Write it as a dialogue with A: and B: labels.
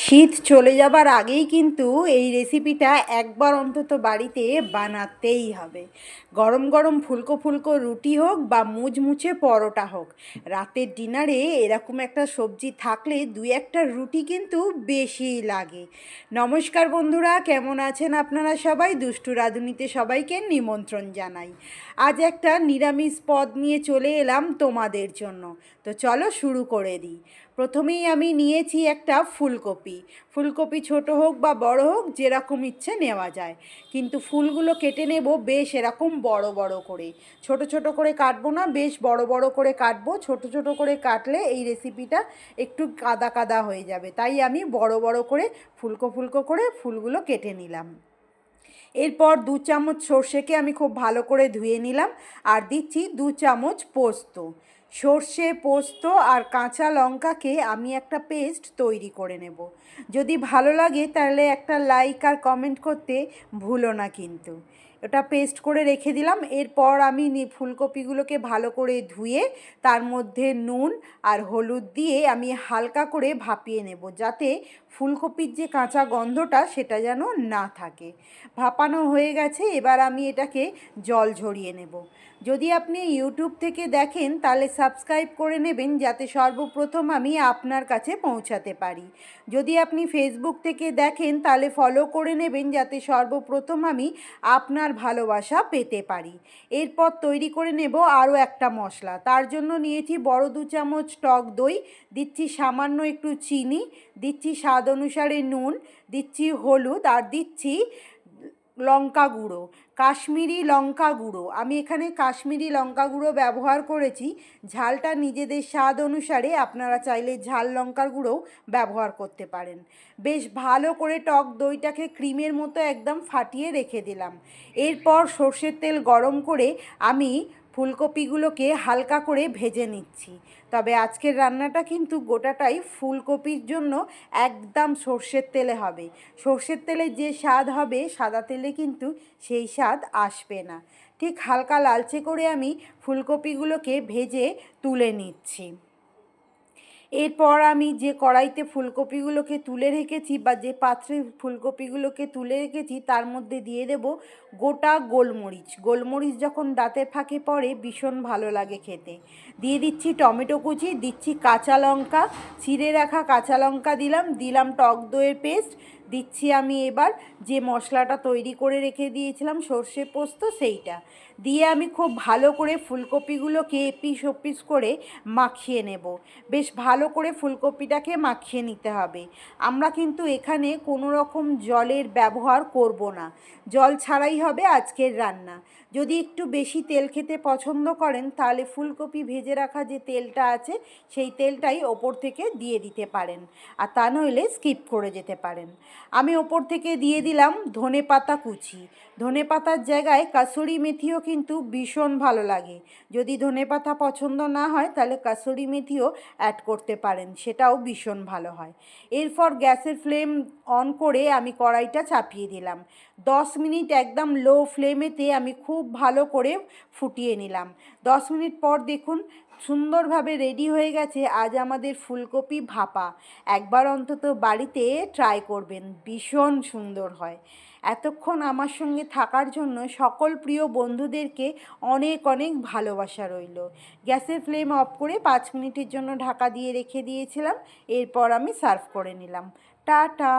A: শীত চলে যাবার আগেই কিন্তু এই রেসিপিটা একবার অন্তত বাড়িতে বানাতেই হবে। গরম গরম ফুলকো ফুলকো রুটি হোক বা মুচমুচে পরোটা হোক, রাতের ডিনারে এরকম একটা সবজি থাকলে দুই একটা রুটি কিন্তু বেশিই লাগে। নমস্কার বন্ধুরা, কেমন আছেন আপনারা সবাই? দুষ্টু রাঁধুনিতে সবাইকে নিমন্ত্রণ জানাই। আজ একটা নিরামিষ পদ নিয়ে চলে এলাম তোমাদের জন্য। তো চলো শুরু করে দিই। প্রথমেই আমি নিয়েছি একটা ফুলকপি। ফুলকপি ছোট হোক বা বড় হোক, যেরকম ইচ্ছে নেওয়া যায়, কিন্তু ফুলগুলো কেটে নেব বেশ এরকম বড় বড় করে। ছোট ছোট করে কাটবো না, বেশ বড় বড় করে কাটবো। ছোট ছোট করে কাটলে এই রেসিপিটা একটু কাদা কাদা হয়ে যাবে, তাই আমি বড় বড় করে ফুলকো ফুলকো করে ফুলগুলো কেটে নিলাম। এরপর 2 চামচ সর্ষেকে আমি খুব ভালো করে ধুয়ে নিলাম, আর দিচ্ছি 2 চামচ পোস্ত। সর্ষে, পোস্ত আর কাঁচা লঙ্কাকে আমি একটা পেস্ট তৈরি করে নেব। যদি ভালো লাগে তাহলে একটা লাইক আর কমেন্ট করতে ভুলো না কিন্তু। ওটা পেস্ট করে রেখে দিলাম। এরপর আমি ফুলকপিগুলোকে ভালো করে ধুয়ে তার মধ্যে নুন আর হলুদ দিয়ে আমি হালকা করে ভাপিয়ে নেব, যাতে ফুলকপির যে কাঁচা গন্ধটা সেটা যেন না থাকে। ভাপানো হয়ে গেছে, এবার আমি এটাকে জল ঝরিয়ে নেব। যদি আপনি ইউটিউব থেকে দেখেন তাহলে সাবস্ক্রাইব করে নেবেন, যাতে সর্বপ্রথম আমি আপনার কাছে পৌঁছাতে পারি। যদি আপনি ফেসবুক থেকে দেখেন তাহলে ফলো করে নেবেন, যাতে সর্বপ্রথম আমি আপনার ভালোবাসা পেতে পারি। এরপর তৈরি করে নেব আরও একটা মশলা। তার জন্য নিয়েছি বড় 2 চামচ টক দই, দিচ্ছি সামান্য একটু চিনি, দিচ্ছি স্বাদ অনুসারে নুন, দিচ্ছি হলুদ, আর দিচ্ছি লঙ্কা গুঁড়ো, কাশ্মীরি লঙ্কা গুঁড়ো। আমি এখানে কাশ্মীরি লঙ্কা গুঁড়ো ব্যবহার করেছি। ঝালটা নিজেদের স্বাদ অনুসারে আপনারা চাইলে ঝাল লঙ্কার গুঁড়োও ব্যবহার করতে পারেন। বেশ ভালো করে টক দইটাকে ক্রিমের মতো একদম ফাটিয়ে রেখে দিলাম। এরপর সর্ষের তেল গরম করে আমি ফুলকপিগুলোকে হালকা করে ভেজে নিচ্ছি। তবে আজকের রান্নাটা কিন্তু গোটাটাই ফুলকপির জন্য একদম সর্ষের তেলে হবে। সর্ষের তেলে যে স্বাদ হবে, সাদা তেলে কিন্তু সেই স্বাদ আসবে না। ঠিক হালকা লালচে করে আমি ফুলকপিগুলোকে ভেজে তুলে নিচ্ছি। এরপর আমি যে কড়াইতে ফুলকপিগুলোকে তুলে রেখেছি, বা যে পাত্রে ফুলকপিগুলোকে তুলে রেখেছি, তার মধ্যে দিয়ে দেব গোটা গোলমরিচ। গোলমরিচ যখন দাঁতের ফাঁকে পড়ে ভীষণ ভালো লাগে খেতে। দিয়ে দিচ্ছি টমেটো কুচি, দিচ্ছি কাঁচা লঙ্কা, চিড়ে রাখা কাঁচা লঙ্কা দিলাম টক দইয়ের পেস্ট, দিচ্ছি আমি এবার যে মশলাটা তৈরি করে রেখে দিয়েছিলাম সর্ষে পোস্ত, সেইটা দিয়ে আমি খুব ভালো করে ফুলকপিগুলোকে এপিস ওপিস করে মাখিয়ে নেব। বেশ ভালো করে ফুলকপিটাকে মাখিয়ে নিতে হবে। আমরা কিন্তু এখানে কোনো রকম জলের ব্যবহার করব না, জল ছাড়াই হবে আজকের রান্না। যদি একটু বেশি তেল খেতে পছন্দ করেন তাহলে ফুলকপি ভেজে রাখা যে তেলটা আছে সেই তেলটাই ওপর থেকে দিয়ে দিতে পারেন, আর তা নইলে স্কিপ করে যেতে পারেন। আমি ওপর থেকে দিয়ে দিলাম ধনেপাতা কুচি। ধনেপাতার জায়গায় কাসুরি মেথিও কিন্তু ভীষণ ভালো লাগে। যদি ধনেপাতা পছন্দ না হয় তাহলে কাসুরি মেথিও অ্যাড করতে পারেন, সেটাও ভীষণ ভালো হয়। এরপর গ্যাসের ফ্লেম অন করে আমি কড়াইটা চাপিয়ে দিলাম। 10 মিনিট একদম লো ফ্লেমেতে আমি খুব ভালো করে ফুটিয়ে নিলাম। 10 মিনিট পর দেখুন সুন্দরভাবে রেডি হয়ে গেছে আজ আমাদের ফুলকপি ভাপা। একবার অন্তত বাড়িতে ট্রাই করবেন, ভীষণ সুন্দর হয়। এতক্ষণ আমার সঙ্গে থাকার জন্য সকল প্রিয় বন্ধুদেরকে অনেক অনেক ভালোবাসা রইল। গ্যাসের ফ্লেম অফ করে 5 মিনিটের জন্য ঢাকা দিয়ে রেখে দিয়েছিলাম। এরপর আমি সার্ভ করে নিলাম। টাটা।